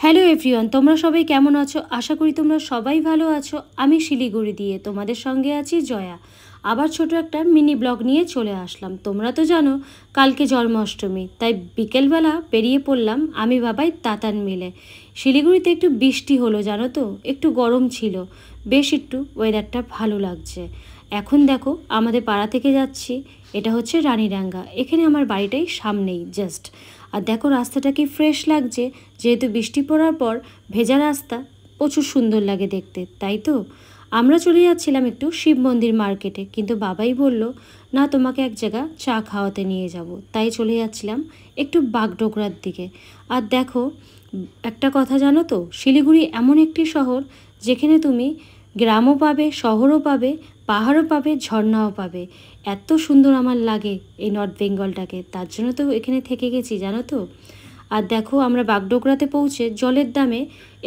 Hello everyone, তোমরা সবাই কেমন আছো? আশা করি তোমরা সবাই ভালো আছো। আমি শিলিগুড়ি দিয়ে তোমাদের সঙ্গে আছি জয়া। আবার ছোট একটা মিনি ব্লগ নিয়ে চলে আসলাম। তোমরা তো জানো কালকে জন্মাষ্টমী, তাই বিকেলবেলা বেরিয়ে পড়লাম আমি বাবাই তাতান মিলে। শিলিগুড়িতে একটু বৃষ্টি হলো জানো তো, একটু গরম ছিল, বেশ একটু ওয়েদারটা ভালো লাগছে। এখন দেখো আমাদের পাড়া থেকে যাচ্ছি, এটা হচ্ছে রানীরাঙ্গা। এখানে আমার বাড়িটাই সামনেই জাস্ট। আর দেখো রাস্তাটা কি ফ্রেশ লাগছে, যেহেতু বৃষ্টি পড়ার পর ভেজা রাস্তা প্রচুর সুন্দর লাগে দেখতে, তাই তো। আমরা চলে যাচ্ছিলাম একটু শিব মন্দির মার্কেটে, কিন্তু বাবাই বলল না তোমাকে এক জায়গা চা খাওয়াতে নিয়ে যাব, তাই চলে যাচ্ছিলাম একটু বাগডোগরার দিকে। আর দেখো একটা কথা জানো তো, শিলিগুড়ি এমন একটি শহর যেখানে তুমি গ্রামও পাবে, শহরও পাবে, পাহাড়ও পাবে, ঝর্ণাও পাবে। এত সুন্দর আমার লাগে এই নর্থ বেঙ্গলটাকে, তার জন্য তো এখানে থেকে গেছি জানো তো। আর দেখো আমরা বাগডোগরাতে পৌঁছে জলের দামে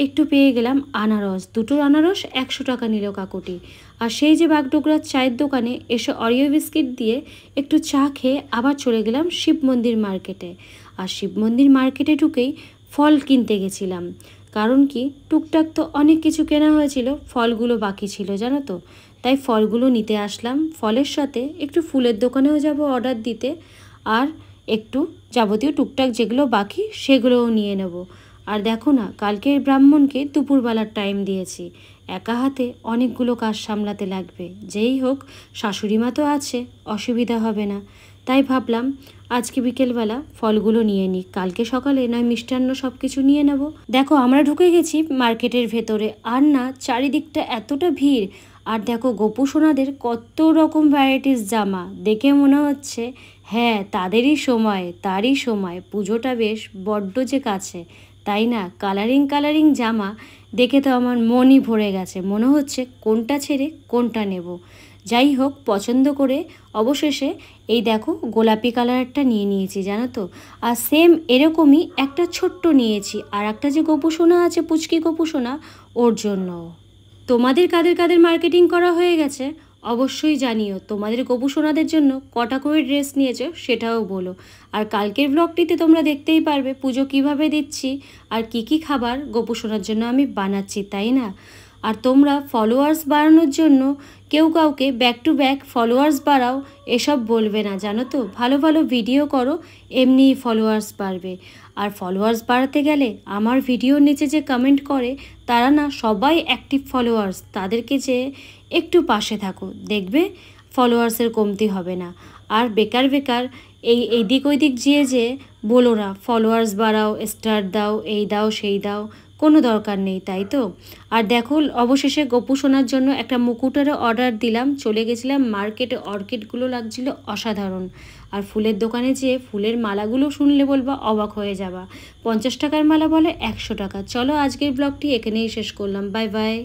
একটু পেয়ে গেলাম আনারস। দুটো আনারস 100 টাকা নিল কাকুটি। আর সেই যে বাগডোগরার চায়ের দোকানে এসে অরিও বিস্কিট দিয়ে একটু চা খেয়ে আবার চলে গেলাম শিব মন্দির মার্কেটে। আর শিব মন্দির মার্কেটে ঢুকেই ফল কিনতে গেছিলাম, কারণ কি টুকটাক তো অনেক কিছু কেনা হয়েছিল, ফলগুলো বাকি ছিল জানো তো, তাই ফলগুলো নিতে আসলাম। ফলের সাথে একটু ফুলের দোকানেও যাব অর্ডার দিতে, আর একটু যাবতীয় টুকটাক যেগুলো বাকি সেগুলোও নিয়ে নেব। আর দেখো না, কালকের ব্রাহ্মণকে দুপুরবেলার টাইম দিয়েছি, একা হাতে অনেকগুলো কাজ সামলাতে লাগবে। যেই হোক শাশুড়ি মা তো আছে, অসুবিধা হবে না, তাই ভাবলাম আজকে বিকেলবেলা ফলগুলো নিয়ে নিই, কালকে সকালে নয় মিষ্টান্ন সব কিছু নিয়ে নেব। দেখো আমরা ঢুকে গেছি মার্কেটের ভেতরে, আর না চারিদিকটা এতটা ভিড়। আর দেখো গোপু সোনাদের কত রকম ভ্যারাইটিস জামা, দেখে মনে হচ্ছে হ্যাঁ তাদেরই সময়, তারই সময়, পুজোটা বেশ বড্ড যে কাছে, তাই না। কালারিং কালারিং জামা দেখে তো আমার মনই ভরে গেছে, মনে হচ্ছে কোনটা ছেড়ে কোনটা নেব। যাই হোক পছন্দ করে অবশেষে এই দেখো গোলাপি কালারটা নিয়ে নিয়েছি জানো তো। আর সেম এরকমই একটা ছোট্ট নিয়েছি, আর একটা যে গোপু সোনা আছে, পুচকি গোপু সোনা, ওর জন্য। তোমাদের কাদের কাদের মার্কেটিং করা হয়ে গেছে অবশ্যই জানিও। তোমাদের গোপু সোনাদের জন্য কটা করে ড্রেস নিয়েছো সেটাও বলো। আর কালকের ব্লগটিতে তোমরা দেখতেই পারবে পুজো কিভাবে দিচ্ছি আর কি কি খাবার গোপু সোনার জন্য আমি বানাচ্ছি, তাই না। আর তোমরা ফলোয়ার্স বাড়ানোর জন্য কেউ কাউকে ব্যাক টু ব্যাক ফলোয়ার্স বাড়াও এসব বলবে না জানো তো, ভালো ভালো ভিডিও করো, এমনিই ফলোয়ার্স বাড়বে। আর ফলোয়ার্স বাড়াতে গেলে আমার ভিডিওর নিচে যে কমেন্ট করে তারা না সবাই অ্যাক্টিভ ফলোয়ার্স, তাদেরকে যে একটু পাশে থাকো, দেখবে ফলোয়ার্সের কমতি হবে না। আর বেকার বেকার এই দিক ওই দিক যে বলো না ফলোয়ার্স বাড়াও, স্টার দাও, এই দাও সেই দাও, কোনো দরকার নেই, তাই তো। আর দেখো অবশেষে গোপু সোনার জন্য একটা মুকুটেরও অর্ডার দিলাম। চলে গেছিলাম মার্কেটে, অর্কিডগুলো লাগছিল অসাধারণ। আর ফুলের দোকানে যেয়ে ফুলের মালাগুলো শুনলে বলবা অবাক হয়ে যাবা, 50 টাকার মালা বলে 100 টাকা। চলো আজকের ব্লগটি এখানেই শেষ করলাম, বাই বাই।